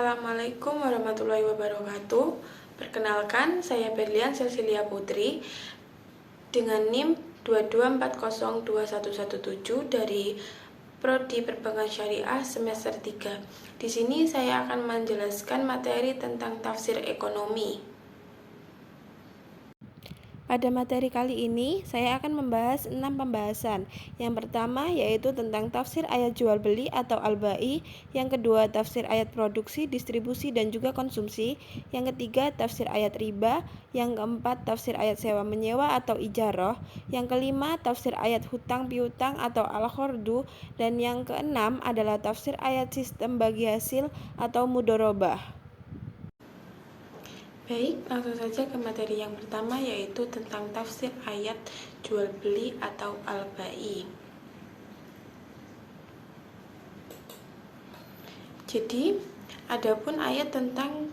Assalamualaikum warahmatullahi wabarakatuh. Perkenalkan, saya Berlian Cecilia Putri dengan NIM 224021117 dari Prodi Perbankan Syariah semester 3. Di sini saya akan menjelaskan materi tentang tafsir ekonomi. Pada materi kali ini, saya akan membahas 6 pembahasan. Yang pertama yaitu tentang tafsir ayat jual beli atau al-bai. Yang kedua, tafsir ayat produksi, distribusi, dan juga konsumsi. Yang ketiga, tafsir ayat riba. Yang keempat, tafsir ayat sewa menyewa atau ijarah. Yang kelima, tafsir ayat hutang piutang atau al-qardu. Dan yang keenam adalah tafsir ayat sistem bagi hasil atau mudorobah. Baik, langsung saja ke materi yang pertama yaitu tentang tafsir ayat jual beli atau al-bai. Jadi, adapun ayat tentang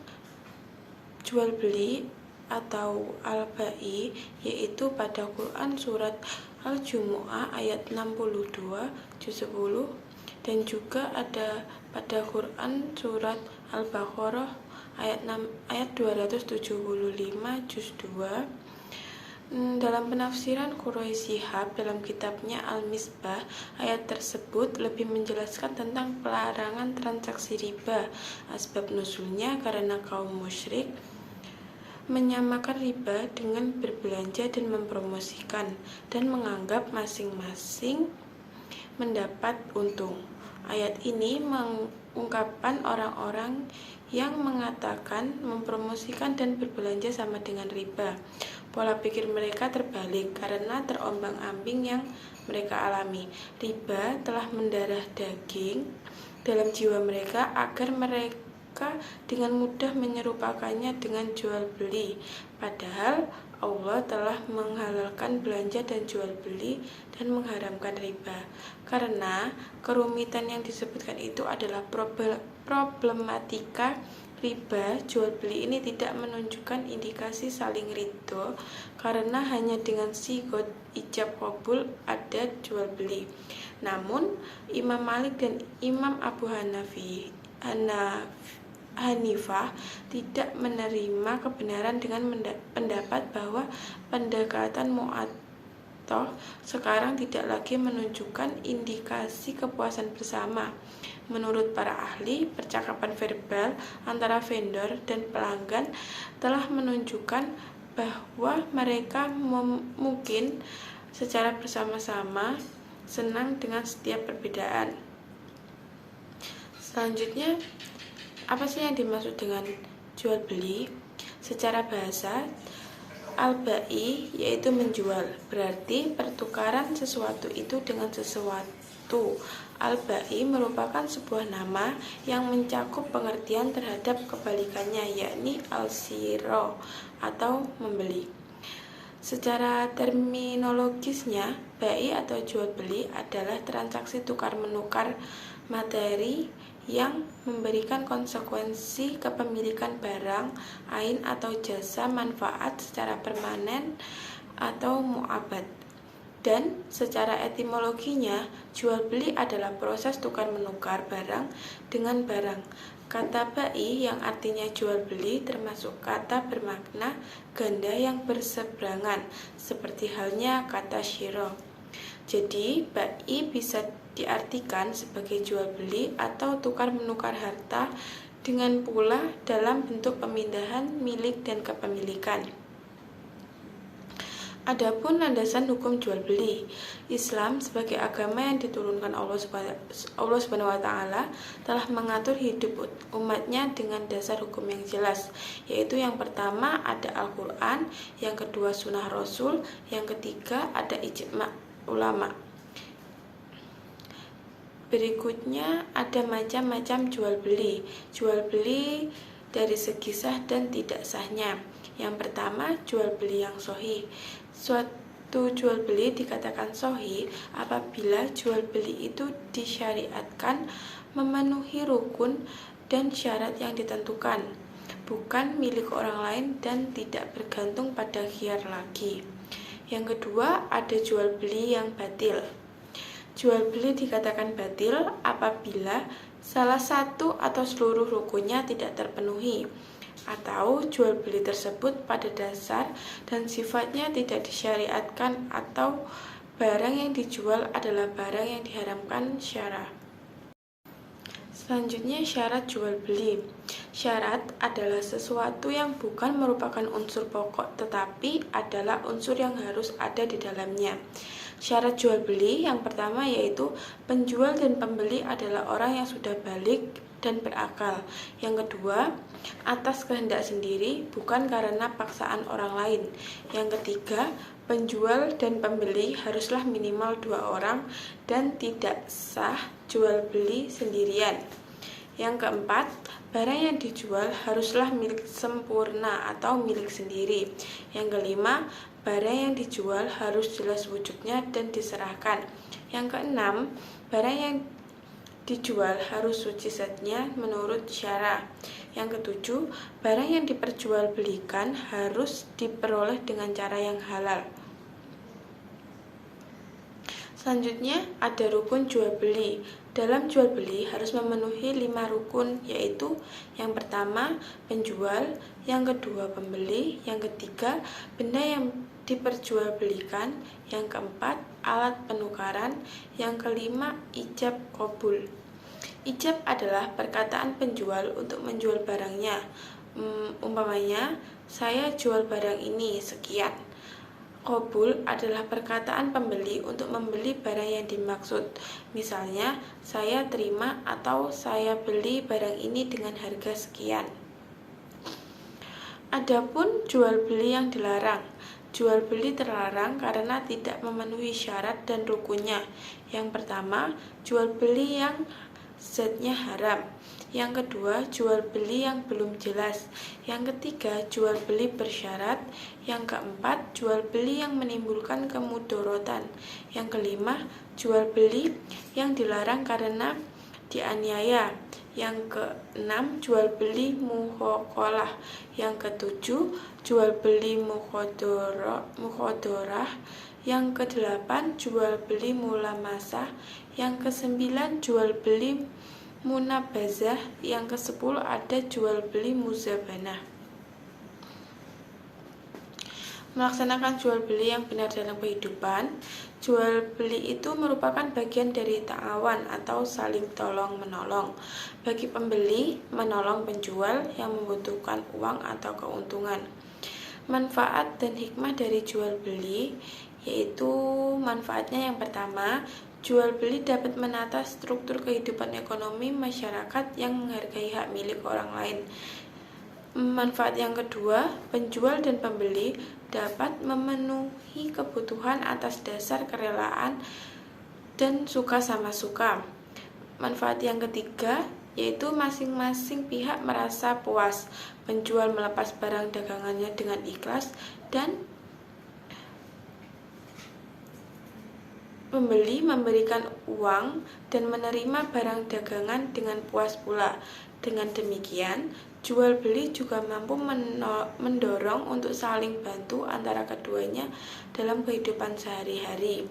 jual beli atau al-bai yaitu pada Quran surat Al-Jumu'ah ayat 62 juz 10 dan juga ada pada Quran surat Al-Baqarah ayat 275 juz 2. Dalam penafsiran Quraisy Shihab dalam kitabnya Al-Misbah, ayat tersebut lebih menjelaskan tentang pelarangan transaksi riba. Asbab nuzulnya karena kaum musyrik menyamakan riba dengan berbelanja dan mempromosikan dan menganggap masing-masing mendapat untung. Ayat ini mengungkapkan orang-orang yang mengatakan mempromosikan dan berbelanja sama dengan riba. Pola pikir mereka terbalik karena terombang-ambing yang mereka alami. Riba telah mendarah daging dalam jiwa mereka agar mereka dengan mudah menyerupakannya dengan jual beli. Padahal Allah telah menghalalkan belanja dan jual beli dan mengharamkan riba. Karena kerumitan yang disebutkan itu adalah problematika riba jual beli ini tidak menunjukkan indikasi saling ridho karena hanya dengan sigot ijab qabul ada jual beli. Namun Imam Malik dan Imam Abu Hanifah tidak menerima kebenaran dengan pendapat bahwa pendekatan mu'athah sekarang tidak lagi menunjukkan indikasi kepuasan bersama. Menurut para ahli, percakapan verbal antara vendor dan pelanggan telah menunjukkan bahwa mereka mungkin secara bersama-sama senang dengan setiap perbedaan. Selanjutnya, apa sih yang dimaksud dengan jual beli? Secara bahasa, al-bai yaitu menjual, berarti pertukaran sesuatu itu dengan sesuatu. Al-bai merupakan sebuah nama yang mencakup pengertian terhadap kebalikannya, yakni al-shiro atau membeli. Secara terminologisnya, bai atau jual beli adalah transaksi tukar-menukar materi yang memberikan konsekuensi kepemilikan barang, ain atau jasa manfaat secara permanen atau mu'abad. Dan secara etimologinya, jual beli adalah proses tukar-menukar barang dengan barang. Kata bai yang artinya jual beli termasuk kata bermakna ganda yang berseberangan, seperti halnya kata syiro. Jadi, bai bisa diartikan sebagai jual beli atau tukar menukar harta dengan pula dalam bentuk pemindahan milik dan kepemilikan. Adapun landasan hukum jual beli, Islam sebagai agama yang diturunkan Allah Subhanahu wa taala telah mengatur hidup umatnya dengan dasar hukum yang jelas, yaitu yang pertama ada Al-Qur'an, yang kedua sunnah Rasul, yang ketiga ada ijma' ulama. Berikutnya ada macam-macam jual beli. Jual beli dari segi sah dan tidak sahnya. Yang pertama, jual beli yang sahih. Suatu jual beli dikatakan sahih apabila jual beli itu disyariatkan memenuhi rukun dan syarat yang ditentukan, bukan milik orang lain dan tidak bergantung pada khiyar lagi. Yang kedua, ada jual beli yang batil. Jual beli dikatakan batil apabila salah satu atau seluruh rukunnya tidak terpenuhi, atau jual beli tersebut pada dasar dan sifatnya tidak disyariatkan, atau barang yang dijual adalah barang yang diharamkan syara. Selanjutnya, syarat jual beli. Syarat adalah sesuatu yang bukan merupakan unsur pokok tetapi adalah unsur yang harus ada di dalamnya. Syarat jual beli yang pertama yaitu penjual dan pembeli adalah orang yang sudah balik dan berakal. Yang kedua, atas kehendak sendiri bukan karena paksaan orang lain. Yang ketiga, penjual dan pembeli haruslah minimal 2 orang dan tidak sah jual beli sendirian. Yang keempat, barang yang dijual haruslah milik sempurna atau milik sendiri. Yang kelima, barang yang dijual harus jelas wujudnya dan diserahkan. Yang keenam, barang yang dijual harus suci zatnya menurut syara. Yang ketujuh, barang yang diperjualbelikan harus diperoleh dengan cara yang halal. Selanjutnya ada rukun jual beli. Dalam jual beli harus memenuhi 5 rukun, yaitu yang pertama penjual, yang kedua pembeli, yang ketiga benda yang diperjualbelikan, yang keempat alat penukaran, yang kelima ijab qabul. Ijab adalah perkataan penjual untuk menjual barangnya. Umpamanya, saya jual barang ini sekian. Qabul adalah perkataan pembeli untuk membeli barang yang dimaksud. Misalnya, saya terima atau saya beli barang ini dengan harga sekian. Adapun jual beli yang dilarang. Jual beli terlarang karena tidak memenuhi syarat dan rukunnya. Yang pertama, jual beli yang zatnya haram. Yang kedua, jual beli yang belum jelas. Yang ketiga, jual beli bersyarat. Yang keempat, jual beli yang menimbulkan kemudorotan. Yang kelima, jual beli yang dilarang karena dianiaya. Yang keenam, jual beli muhokolah. Yang ketujuh, jual beli muhodorah. Yang kedelapan, jual beli mulamasah. Yang kesembilan, jual beli munabazah. Yang ke-10 ada jual beli muzabanah. Melaksanakan jual beli yang benar dalam kehidupan. Jual beli itu merupakan bagian dari ta'awan atau saling tolong menolong. Bagi pembeli, menolong penjual yang membutuhkan uang atau keuntungan. Manfaat dan hikmah dari jual beli yaitu manfaatnya yang pertama, jual beli dapat menata struktur kehidupan ekonomi masyarakat yang menghargai hak milik orang lain. Manfaat yang kedua, penjual dan pembeli dapat memenuhi kebutuhan atas dasar kerelaan dan suka sama suka. Manfaat yang ketiga, yaitu masing-masing pihak merasa puas. Penjual melepas barang dagangannya dengan ikhlas dan pembeli memberikan uang dan menerima barang dagangan dengan puas pula. Dengan demikian, jual beli juga mampu mendorong untuk saling bantu antara keduanya dalam kehidupan sehari-hari.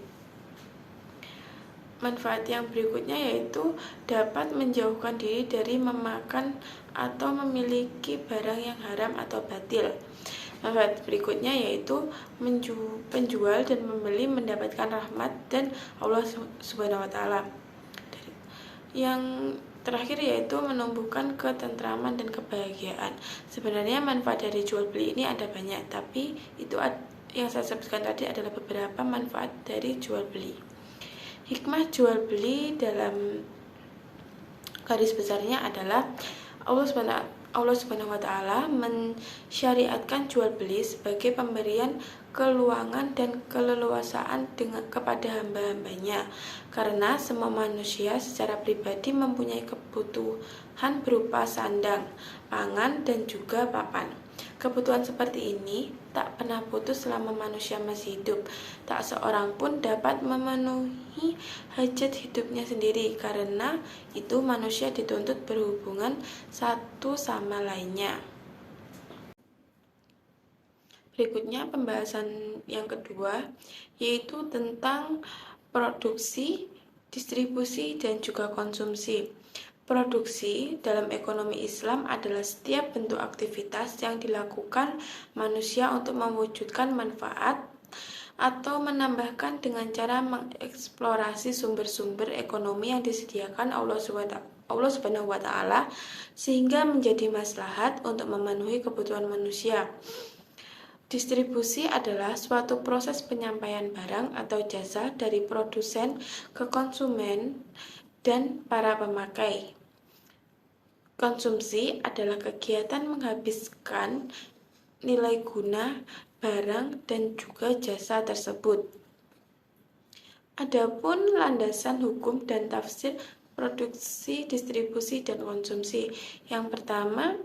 Manfaat yang berikutnya yaitu dapat menjauhkan diri dari memakan atau memiliki barang yang haram atau batil. Manfaat berikutnya yaitu penjual dan pembeli mendapatkan rahmat dan Allah Subhanahu wa Ta'ala. Yang terakhir yaitu menumbuhkan ketentraman dan kebahagiaan. Sebenarnya manfaat dari jual beli ini ada banyak, tapi itu yang saya sebutkan tadi adalah beberapa manfaat dari jual beli. Hikmah jual beli dalam garis besarnya adalah Allah Subhanahu wa Ta'ala mensyariatkan jual beli sebagai pemberian keluangan dan keleluasaan kepada hamba-hambanya, karena semua manusia secara pribadi mempunyai kebutuhan berupa sandang, pangan, dan juga papan. Kebutuhan seperti ini tak pernah putus selama manusia masih hidup. Tak seorang pun dapat memenuhi hajat hidupnya sendiri. Karena itu manusia dituntut berhubungan satu sama lainnya. Berikutnya pembahasan yang kedua, yaitu tentang produksi distribusi, dan juga konsumsi. Produksi dalam ekonomi Islam adalah setiap bentuk aktivitas yang dilakukan manusia untuk mewujudkan manfaat atau menambahkan dengan cara mengeksplorasi sumber-sumber ekonomi yang disediakan Allah Subhanahu wa Ta'ala sehingga menjadi maslahat untuk memenuhi kebutuhan manusia. Distribusi adalah suatu proses penyampaian barang atau jasa dari produsen ke konsumen dan para pemakai. Konsumsi adalah kegiatan menghabiskan nilai guna barang dan juga jasa tersebut. Adapun landasan hukum dan tafsir produksi, distribusi, dan konsumsi. Yang pertama,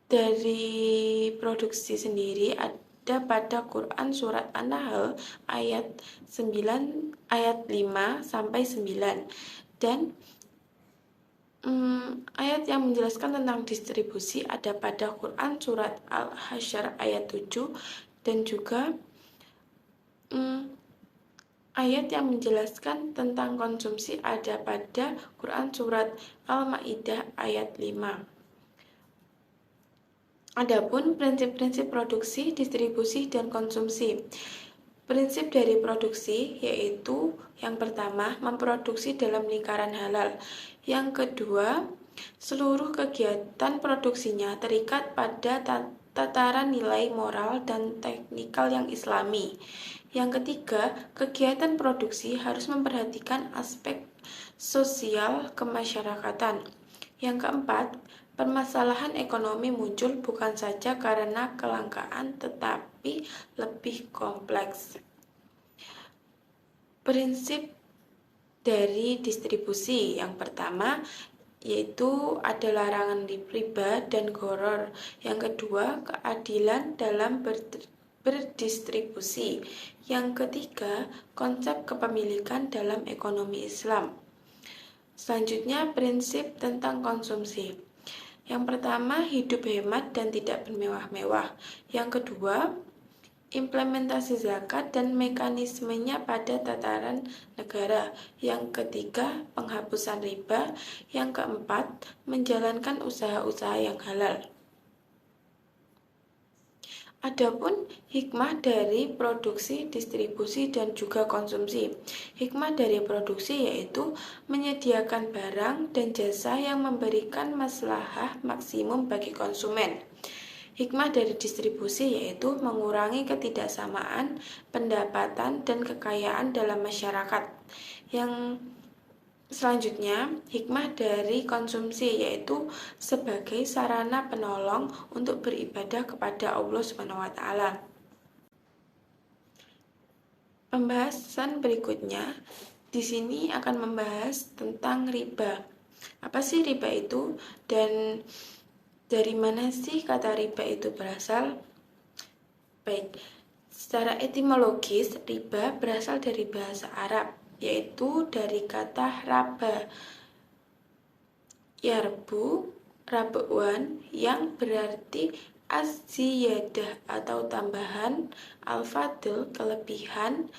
dari produksi sendiri ada pada Quran surat An-Nahl ayat 9 ayat 5 sampai 9 dan ayat yang menjelaskan tentang distribusi ada pada Quran surat Al-Hasyr ayat 7 dan juga ayat yang menjelaskan tentang konsumsi ada pada Quran surat Al-Maidah ayat 5. Adapun prinsip-prinsip produksi, distribusi, dan konsumsi. Prinsip dari produksi yaitu yang pertama, memproduksi dalam lingkaran halal. Yang kedua, seluruh kegiatan produksinya terikat pada tataran nilai moral dan teknikal yang islami. Yang ketiga, kegiatan produksi harus memperhatikan aspek sosial kemasyarakatan. Yang keempat, permasalahan ekonomi muncul bukan saja karena kelangkaan tetapi lebih kompleks. Prinsip dari distribusi yang pertama yaitu ada larangan riba dan gharar. Yang kedua, keadilan dalam berdistribusi. Yang ketiga, konsep kepemilikan dalam ekonomi Islam. Selanjutnya, prinsip tentang konsumsi. Yang pertama, hidup hemat dan tidak bermewah-mewah. Yang kedua, implementasi zakat dan mekanismenya pada tataran negara. Yang ketiga, penghapusan riba. Yang keempat, menjalankan usaha-usaha yang halal. Adapun hikmah dari produksi, distribusi, dan juga konsumsi. Hikmah dari produksi yaitu menyediakan barang dan jasa yang memberikan maslahah maksimum bagi konsumen. Hikmah dari distribusi yaitu mengurangi ketidaksamaan pendapatan dan kekayaan dalam masyarakat. Yang selanjutnya, hikmah dari konsumsi yaitu sebagai sarana penolong untuk beribadah kepada Allah Subhanahu wa Ta'ala. Pembahasan berikutnya di sini akan membahas tentang riba. Apa sih riba itu dan dari mana sih kata riba itu berasal? Baik, secara etimologis riba berasal dari bahasa Arab yaitu dari kata raba, yarbu, rabuan yang berarti az-ziyadah atau tambahan, al-fadl kelebihan,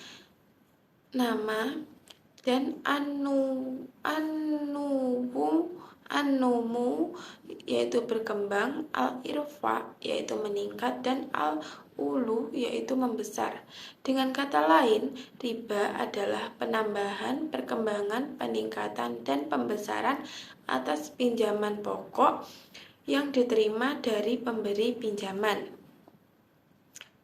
nama, dan an-numu yaitu berkembang, al-irfa yaitu meningkat, dan al-ulu yaitu membesar. Dengan kata lain, riba adalah penambahan, perkembangan, peningkatan, dan pembesaran atas pinjaman pokok yang diterima dari pemberi pinjaman.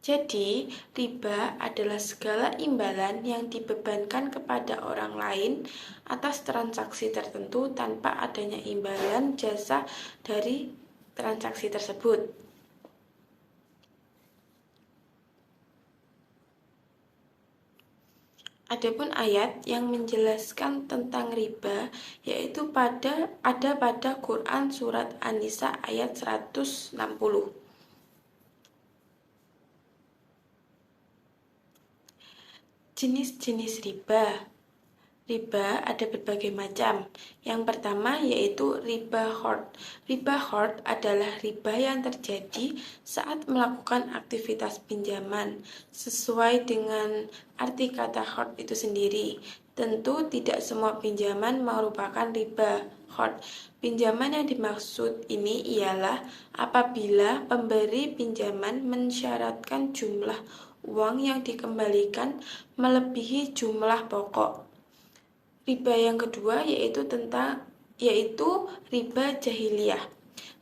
Jadi, riba adalah segala imbalan yang dibebankan kepada orang lain atas transaksi tertentu tanpa adanya imbalan jasa dari transaksi tersebut. Adapun ayat yang menjelaskan tentang riba yaitu ada pada Quran surat An-Nisa ayat 160. Jenis-jenis riba. Riba ada berbagai macam. Yang pertama yaitu riba khord. Riba khord adalah riba yang terjadi saat melakukan aktivitas pinjaman sesuai dengan arti kata khord itu sendiri. Tentu tidak semua pinjaman merupakan riba khord. Pinjaman yang dimaksud ini ialah apabila pemberi pinjaman mensyaratkan jumlah uang yang dikembalikan melebihi jumlah pokok. Riba yang kedua yaitu riba jahiliyah.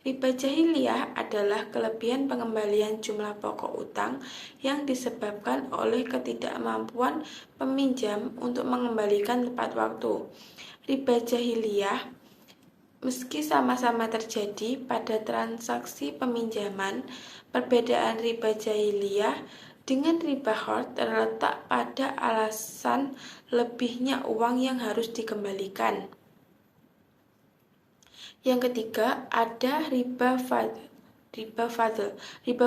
Riba jahiliyah adalah kelebihan pengembalian jumlah pokok utang yang disebabkan oleh ketidakmampuan peminjam untuk mengembalikan tepat waktu. Riba jahiliyah meski sama-sama terjadi pada transaksi peminjaman, perbedaan riba jahiliyah dengan riba khord terletak pada alasan lebihnya uang yang harus dikembalikan. Yang ketiga, ada riba fadl. Riba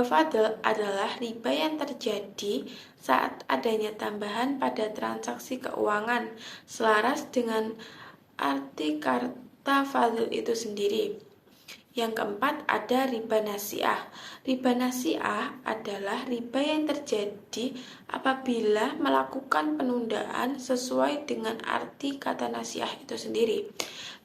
fadl adalah riba yang terjadi saat adanya tambahan pada transaksi keuangan, selaras dengan arti kata fadl itu sendiri. Yang keempat ada riba nasiah. Riba nasiah adalah riba yang terjadi apabila melakukan penundaan sesuai dengan arti kata nasiah itu sendiri.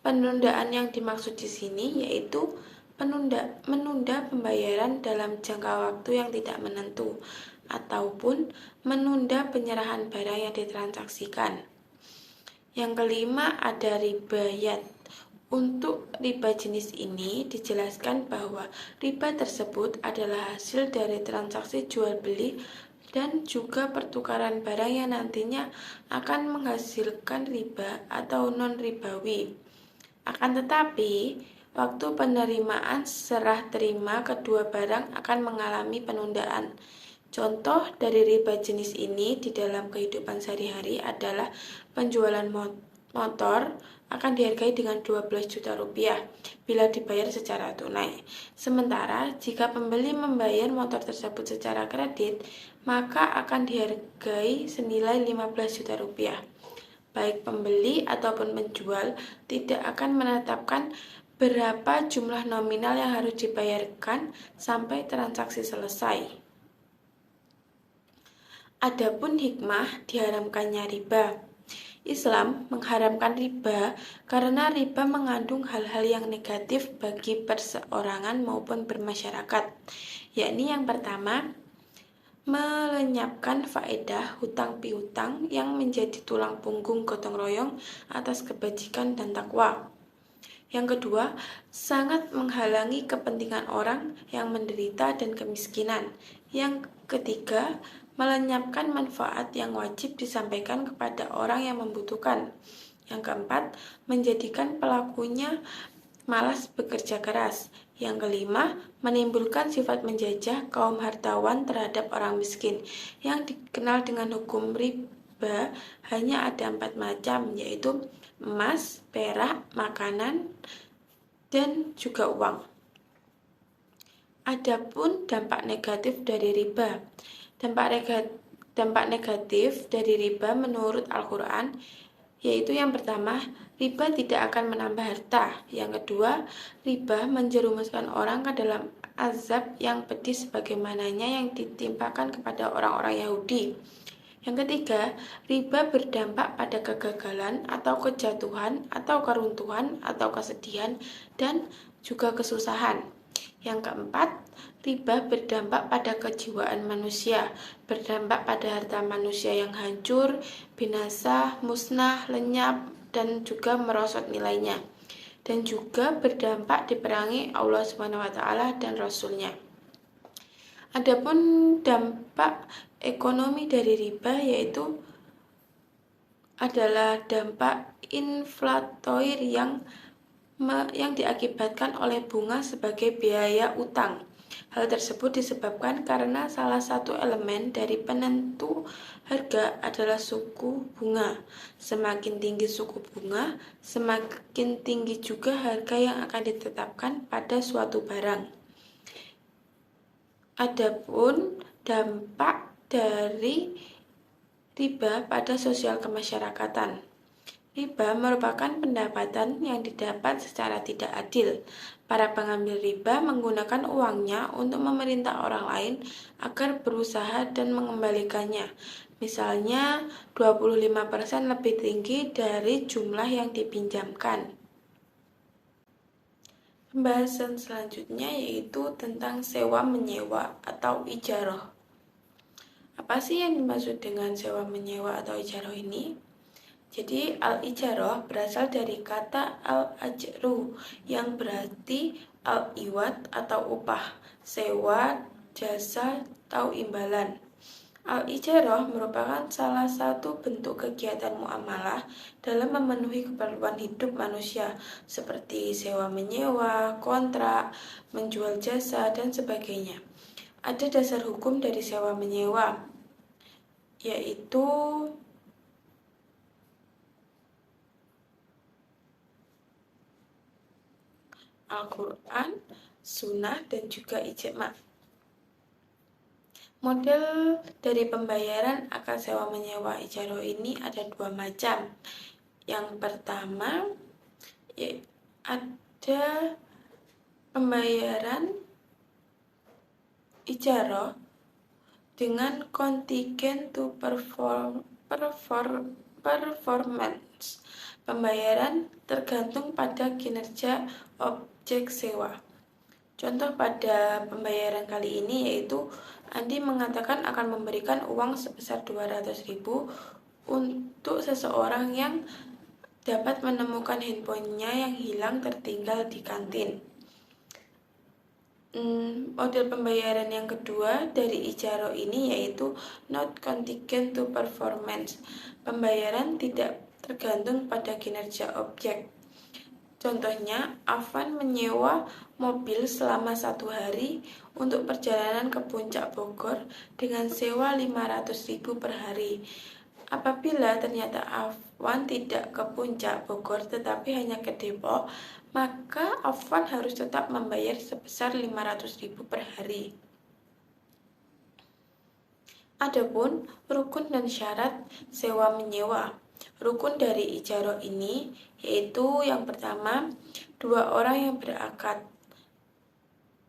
Penundaan yang dimaksud di sini yaitu menunda pembayaran dalam jangka waktu yang tidak menentu ataupun menunda penyerahan barang yang ditransaksikan. Yang kelima ada ribayat. Untuk riba jenis ini dijelaskan bahwa riba tersebut adalah hasil dari transaksi jual beli dan juga pertukaran barang yang nantinya akan menghasilkan riba atau non-ribawi. Akan tetapi, waktu penerimaan serah terima kedua barang akan mengalami penundaan. Contoh dari riba jenis ini di dalam kehidupan sehari-hari adalah penjualan motor akan dihargai dengan 12 juta rupiah bila dibayar secara tunai. Sementara jika pembeli membayar motor tersebut secara kredit, maka akan dihargai senilai 15 juta rupiah. Baik pembeli ataupun penjual tidak akan menetapkan berapa jumlah nominal yang harus dibayarkan sampai transaksi selesai. Adapun hikmah diharamkannya riba. Islam mengharamkan riba karena riba mengandung hal-hal yang negatif bagi perseorangan maupun bermasyarakat, yakni yang pertama, melenyapkan faedah hutang piutang yang menjadi tulang punggung gotong royong atas kebajikan dan takwa. Yang kedua, sangat menghalangi kepentingan orang yang menderita dan kemiskinan. Yang ketiga, melenyapkan manfaat yang wajib disampaikan kepada orang yang membutuhkan. Yang keempat, menjadikan pelakunya malas bekerja keras. Yang kelima, menimbulkan sifat menjajah kaum hartawan terhadap orang miskin. Yang dikenal dengan hukum riba hanya ada 4 macam, yaitu emas, perak, makanan, dan juga uang. Adapun dampak negatif dari riba. Dampak negatif dari riba menurut Al-Quran yaitu yang pertama, riba tidak akan menambah harta. Yang kedua, riba menjerumuskan orang ke dalam azab yang pedih sebagaimananya yang ditimpakan kepada orang-orang Yahudi. Yang ketiga, riba berdampak pada kegagalan atau kejatuhan atau keruntuhan atau kesedihan dan juga kesusahan. Yang keempat, riba berdampak pada kejiwaan manusia, berdampak pada harta manusia yang hancur, binasa, musnah, lenyap, dan juga merosot nilainya. Dan juga berdampak diperangi Allah SWT dan Rasul-Nya. Adapun dampak ekonomi dari riba yaitu adalah dampak inflatoir yang diakibatkan oleh bunga sebagai biaya utang. Hal tersebut disebabkan karena salah satu elemen dari penentu harga adalah suku bunga. Semakin tinggi suku bunga, semakin tinggi juga harga yang akan ditetapkan pada suatu barang. Adapun dampak dari riba pada sosial kemasyarakatan. Riba merupakan pendapatan yang didapat secara tidak adil. Para pengambil riba menggunakan uangnya untuk memerintah orang lain agar berusaha dan mengembalikannya. Misalnya, 25% lebih tinggi dari jumlah yang dipinjamkan. Pembahasan selanjutnya yaitu tentang sewa-menyewa atau ijaroh. Apa sih yang dimaksud dengan sewa-menyewa atau ijaroh ini? Jadi al-ijarah berasal dari kata al-ajru yang berarti al-iwat atau upah, sewa, jasa, atau imbalan. Al-ijarah merupakan salah satu bentuk kegiatan muamalah dalam memenuhi keperluan hidup manusia seperti sewa menyewa, kontrak, menjual jasa, dan sebagainya. Ada dasar hukum dari sewa menyewa, yaitu Al-Quran, Sunnah, dan juga ijma'. Model dari pembayaran akad sewa menyewa ijaroh ini ada dua macam. Yang pertama, ada pembayaran ijaroh dengan kontingen to performance. Pembayaran tergantung pada kinerja objek sewa. Contoh pada pembayaran kali ini yaitu Andi mengatakan akan memberikan uang sebesar 200.000 untuk seseorang yang dapat menemukan handphonenya yang hilang tertinggal di kantin. Model pembayaran yang kedua dari ijaroh ini yaitu not contingent to performance. Pembayaran tidak tergantung pada kinerja objek. Contohnya, Afan menyewa mobil selama 1 hari untuk perjalanan ke Puncak Bogor dengan sewa 500.000 per hari. Apabila ternyata Afwan tidak ke Puncak Bogor tetapi hanya ke Depok, maka Afwan harus tetap membayar sebesar 500.000 per hari. Adapun rukun dan syarat sewa menyewa. Rukun dari ijaroh ini yaitu yang pertama, 2 orang yang berakad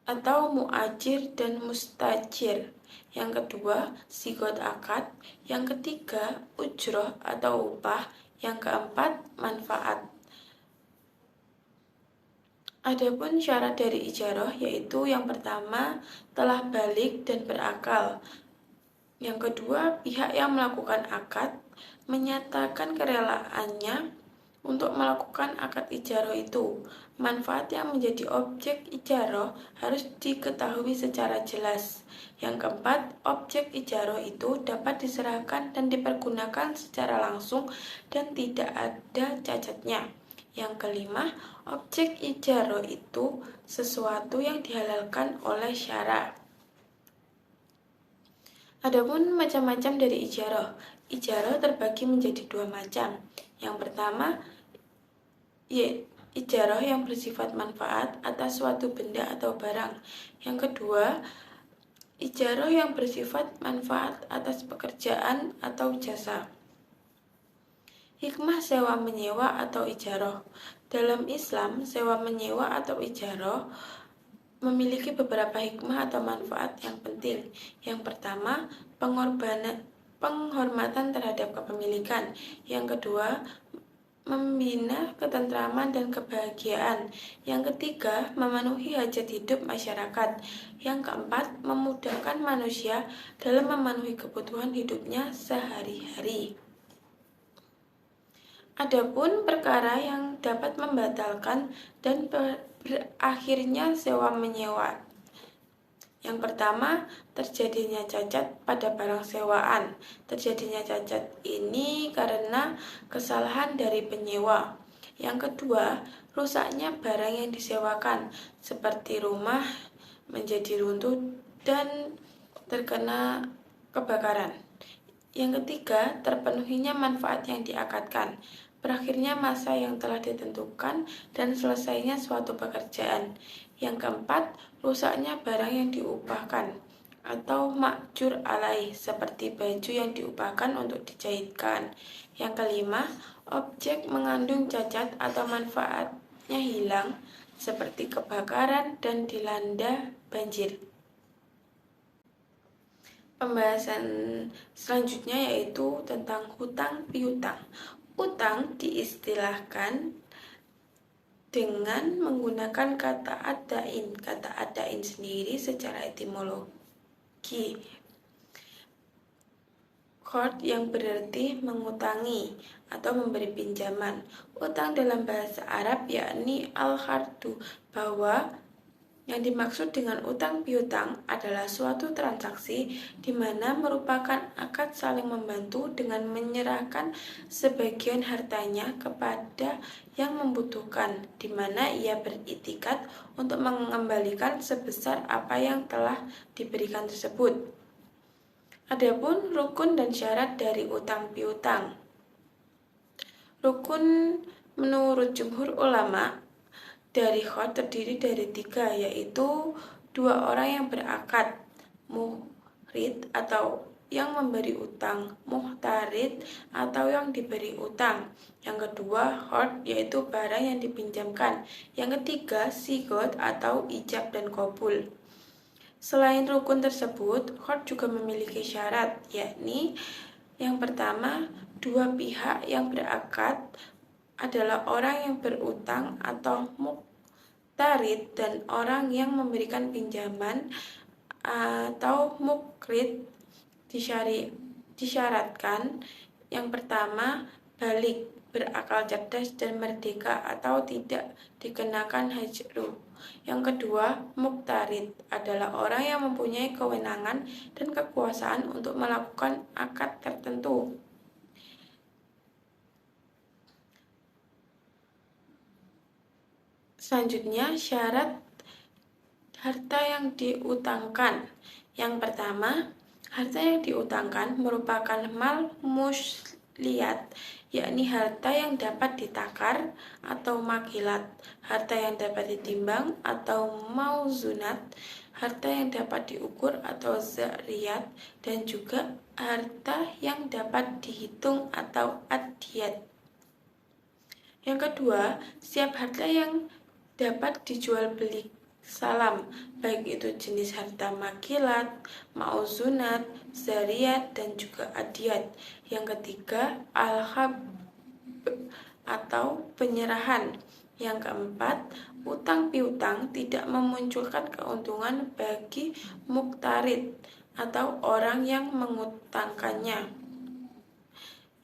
atau muajir dan mustajir. Yang kedua, sigot akad. Yang ketiga, ujroh atau upah. Yang keempat, manfaat. Adapun syarat dari ijaroh yaitu yang pertama, telah balik dan berakal. Yang kedua, pihak yang melakukan akad menyatakan kerelaannya untuk melakukan akad ijaroh itu. Manfaat yang menjadi objek ijaroh harus diketahui secara jelas. Yang keempat, objek ijaroh itu dapat diserahkan dan dipergunakan secara langsung dan tidak ada cacatnya. Yang kelima, objek ijaroh itu sesuatu yang dihalalkan oleh syara. Adapun macam-macam dari ijaroh. Ijaroh terbagi menjadi 2 macam. Yang pertama, ijaroh yang bersifat manfaat atas suatu benda atau barang. Yang kedua, ijaroh yang bersifat manfaat atas pekerjaan atau jasa. Hikmah sewa menyewa atau ijaroh. Dalam Islam, sewa menyewa atau ijaroh memiliki beberapa hikmah atau manfaat yang penting. Yang pertama, penghormatan terhadap kepemilikan. Yang kedua, membina ketentraman dan kebahagiaan. Yang ketiga, memenuhi hajat hidup masyarakat. Yang keempat, memudahkan manusia dalam memenuhi kebutuhan hidupnya sehari-hari. Adapun perkara yang dapat membatalkan dan berakhirnya sewa menyewa. Yang pertama, terjadinya cacat pada barang sewaan. Terjadinya cacat ini karena kesalahan dari penyewa. Yang kedua, rusaknya barang yang disewakan, seperti rumah menjadi runtuh dan terkena kebakaran. Yang ketiga, terpenuhinya manfaat yang diakadkan. Berakhirnya masa yang telah ditentukan dan selesainya suatu pekerjaan. Yang keempat, rusaknya barang yang diupahkan. atau makjur alaih, seperti baju yang diupahkan untuk dijahitkan. Yang kelima, objek mengandung cacat atau manfaatnya hilang, seperti kebakaran dan dilanda banjir. Pembahasan selanjutnya yaitu tentang hutang piutang. Utang diistilahkan dengan menggunakan kata adain. Kata adain sendiri secara etimologi qard yang berarti mengutangi atau memberi pinjaman. Utang dalam bahasa Arab yakni al-qardu, bahwa yang dimaksud dengan utang piutang adalah suatu transaksi di mana merupakan akad saling membantu dengan menyerahkan sebagian hartanya kepada yang membutuhkan, di mana ia beriktikad untuk mengembalikan sebesar apa yang telah diberikan tersebut. Adapun rukun dan syarat dari utang piutang. Rukun menurut jumhur ulama dari qard terdiri dari 3, yaitu 2 orang yang berakad, muhrid atau yang memberi utang, muhtarid atau yang diberi utang. Yang kedua, qard yaitu barang yang dipinjamkan. Yang ketiga, sigot atau ijab dan qabul. Selain rukun tersebut, qard juga memiliki syarat, yakni yang pertama, 2 pihak yang berakad adalah orang yang berutang atau muqtarid dan orang yang memberikan pinjaman atau mukrid. Disyaratkan yang pertama, balik, berakal cerdas dan merdeka atau tidak dikenakan hajru. Yang kedua, muqtarid adalah orang yang mempunyai kewenangan dan kekuasaan untuk melakukan akad tertentu. Selanjutnya, syarat harta yang diutangkan. Yang pertama, harta yang diutangkan merupakan mal musliyat, yakni harta yang dapat ditakar atau makilat, harta yang dapat ditimbang atau mauzunat, harta yang dapat diukur atau zariyat, dan juga harta yang dapat dihitung atau adiyat. Yang kedua, setiap harta yang dapat dijual beli salam, baik itu jenis harta makilat, mauzunat, zariyat, dan juga adiyat. Yang ketiga, al-hab atau penyerahan. Yang keempat, utang piutang tidak memunculkan keuntungan bagi muqtarid atau orang yang mengutangkannya.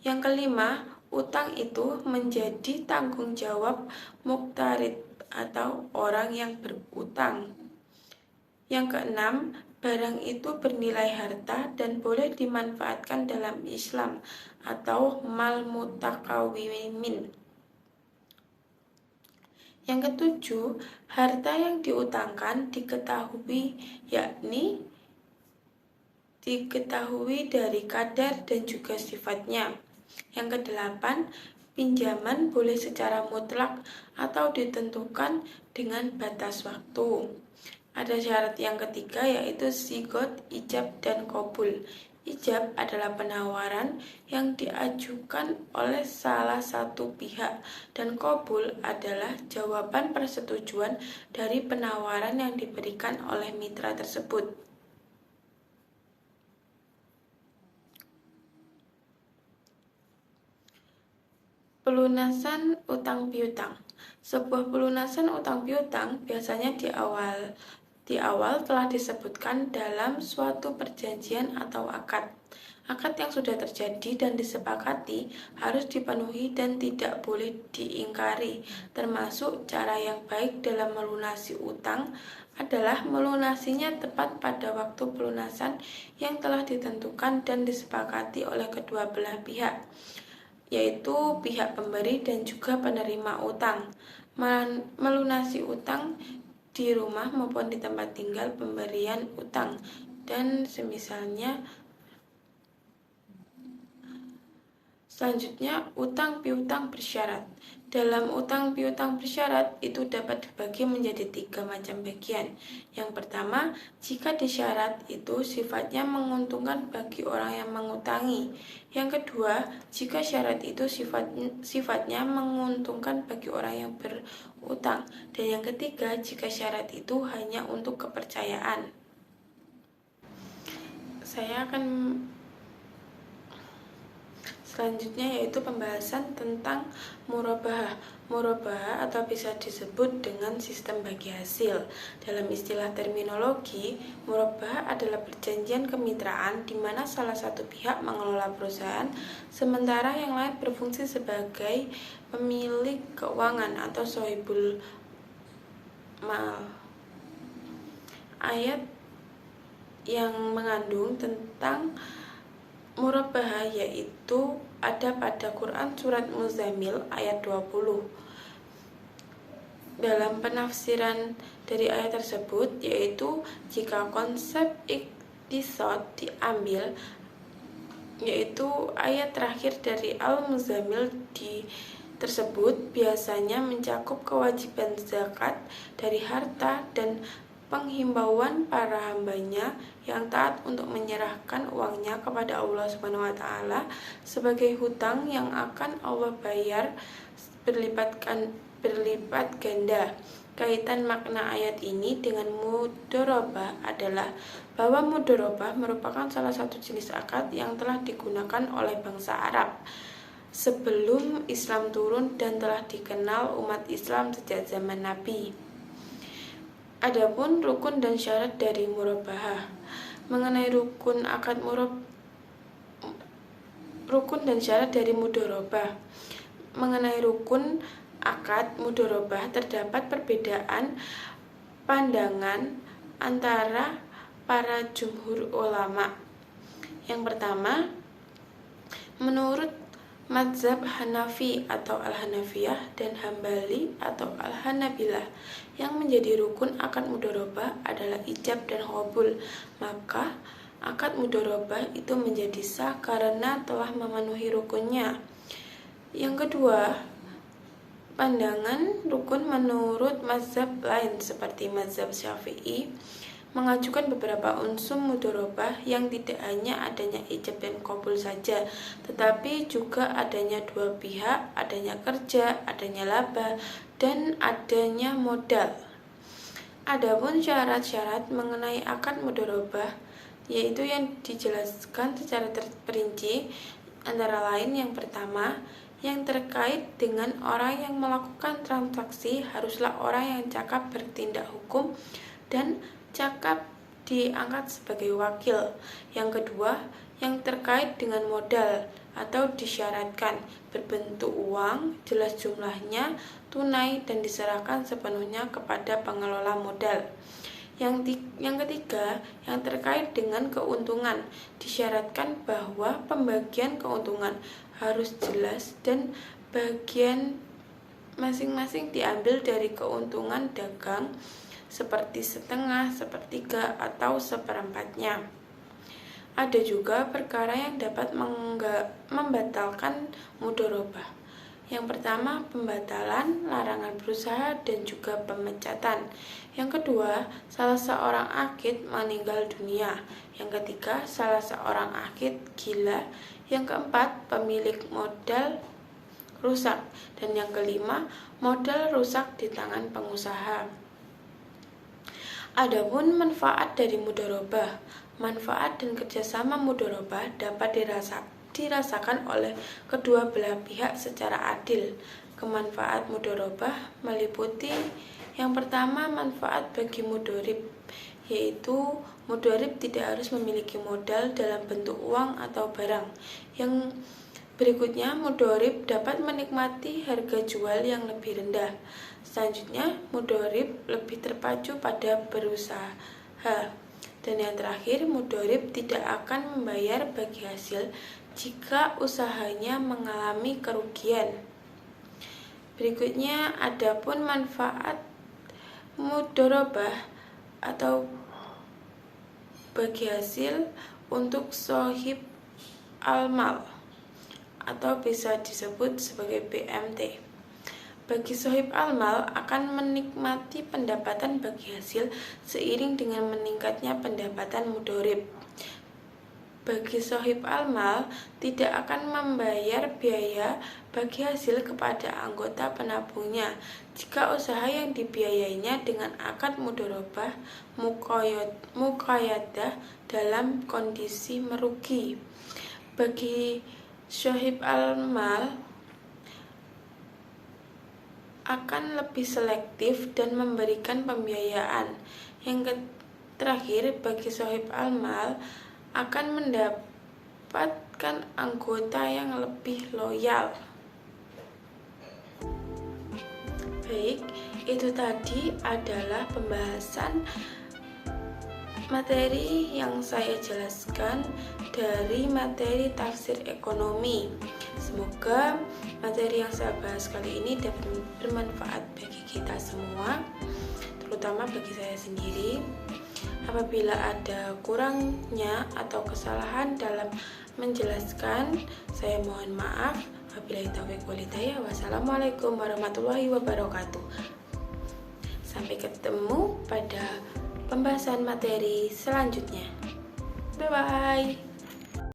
Yang kelima, utang itu menjadi tanggung jawab muqtarid atau orang yang berutang. Yang keenam, barang itu bernilai harta dan boleh dimanfaatkan dalam Islam atau mal mutakawimin. Yang ketujuh, harta yang diutangkan diketahui dari kadar dan juga sifatnya. Yang kedelapan, pinjaman boleh secara mutlak atau ditentukan dengan batas waktu. Ada syarat yang ketiga yaitu sigot, ijab, dan qabul. Ijab adalah penawaran yang diajukan oleh salah satu pihak dan qabul adalah jawaban persetujuan dari penawaran yang diberikan oleh mitra tersebut. Pelunasan utang piutang. Sebuah pelunasan utang piutang biasanya di awal telah disebutkan dalam suatu perjanjian atau akad. Akad yang sudah terjadi dan disepakati harus dipenuhi dan tidak boleh diingkari. Termasuk cara yang baik dalam melunasi utang adalah melunasinya tepat pada waktu pelunasan yang telah ditentukan dan disepakati oleh kedua belah pihak, yaitu pihak pemberi dan juga penerima utang. Melunasi utang di rumah maupun di tempat tinggal pemberian utang dan semisalnya. Selanjutnya, utang piutang bersyarat. Dalam utang piutang bersyarat itu dapat dibagi menjadi 3 macam bagian. Yang pertama, jika disyarat itu sifatnya menguntungkan bagi orang yang mengutangi. Yang kedua, jika syarat itu sifatnya menguntungkan bagi orang yang berutang. Dan yang ketiga, jika syarat itu hanya untuk kepercayaan. Selanjutnya yaitu pembahasan tentang murabahah. Murabahah atau bisa disebut dengan sistem bagi hasil. Dalam istilah terminologi, murabahah adalah perjanjian kemitraan di mana salah satu pihak mengelola perusahaan sementara yang lain berfungsi sebagai pemilik keuangan atau sohibul mal. Ayat yang mengandung tentang murabahah yaitu ada pada Quran surat Muzammil ayat 20. Dalam penafsiran dari ayat tersebut yaitu jika konsep iktisad diambil, yaitu ayat terakhir dari Al-Muzammil tersebut biasanya mencakup kewajiban zakat dari harta dan penghimbauan para hambanya yang taat untuk menyerahkan uangnya kepada Allah SWT sebagai hutang yang akan Allah bayar berlipat ganda. Kaitan makna ayat ini dengan mudharabah adalah bahwa mudharabah merupakan salah satu jenis akad yang telah digunakan oleh bangsa Arab sebelum Islam turun dan telah dikenal umat Islam sejak zaman Nabi. Adapun rukun dan syarat dari murabahah. Mengenai rukun dan syarat dari mudharabah. Mengenai rukun akad mudharabah terdapat perbedaan pandangan antara para jumhur ulama. Yang pertama, menurut mazhab Hanafi atau Al-Hanafiyah dan Hambali atau Al-Hanabilah, yang menjadi rukun akad mudharabah adalah ijab dan qabul. Maka akad mudharabah itu menjadi sah karena telah memenuhi rukunnya. Yang kedua, pandangan rukun menurut mazhab lain seperti mazhab Syafi'i mengajukan beberapa unsur mudharabah yang tidak hanya adanya ijab dan qabul saja, tetapi juga adanya dua pihak, adanya kerja, adanya laba, dan adanya modal. Adapun syarat-syarat mengenai akad mudharabah yaitu yang dijelaskan secara terperinci, antara lain yang pertama, yang terkait dengan orang yang melakukan transaksi haruslah orang yang cakap bertindak hukum dan cakap diangkat sebagai wakil. Yang kedua, yang terkait dengan modal atau disyaratkan berbentuk uang, jelas jumlahnya, tunai dan diserahkan sepenuhnya kepada pengelola modal. Yang ketiga, yang terkait dengan keuntungan, disyaratkan bahwa pembagian keuntungan harus jelas dan bagian masing-masing diambil dari keuntungan dagang seperti setengah, sepertiga, atau seperempatnya. Ada juga perkara yang dapat membatalkan mudharabah. Yang pertama, pembatalan, larangan berusaha, dan juga pemecatan. Yang kedua, salah seorang akid meninggal dunia. Yang ketiga, salah seorang akid gila. Yang keempat, pemilik modal rusak. Dan yang kelima, modal rusak di tangan pengusaha. Adapun manfaat dari mudharabah. Manfaat dan kerjasama mudharabah dapat dirasakan oleh kedua belah pihak secara adil. Kemanfaat mudharabah meliputi yang pertama, manfaat bagi mudharib, yaitu mudharib tidak harus memiliki modal dalam bentuk uang atau barang. Yang berikutnya, mudharib dapat menikmati harga jual yang lebih rendah. Selanjutnya, mudharib lebih terpacu pada berusaha. Dan yang terakhir, mudharib tidak akan membayar bagi hasil jika usahanya mengalami kerugian. Berikutnya, adapun manfaat mudharabah atau bagi hasil untuk sohib al-mal atau bisa disebut sebagai BMT. Bagi sohib almal akan menikmati pendapatan bagi hasil seiring dengan meningkatnya pendapatan mudorib. Bagi sohib almal tidak akan membayar biaya bagi hasil kepada anggota penabungnya jika usaha yang dibiayainya dengan akad mudorobah muqayyadah dalam kondisi merugi. Bagi sohib almal akan lebih selektif dan memberikan pembiayaan. Yang terakhir, bagi sohib almal akan mendapatkan anggota yang lebih loyal. Baik, itu tadi adalah pembahasan materi yang saya jelaskan dari materi tafsir ekonomi. Semoga materi yang saya bahas kali ini dapat bermanfaat bagi kita semua, terutama bagi saya sendiri. Apabila ada kurangnya atau kesalahan dalam menjelaskan, saya mohon maaf. Wabillahi taufiq wal hidayah. Wassalamualaikum warahmatullahi wabarakatuh. Sampai ketemu pada pembahasan materi selanjutnya. Bye bye.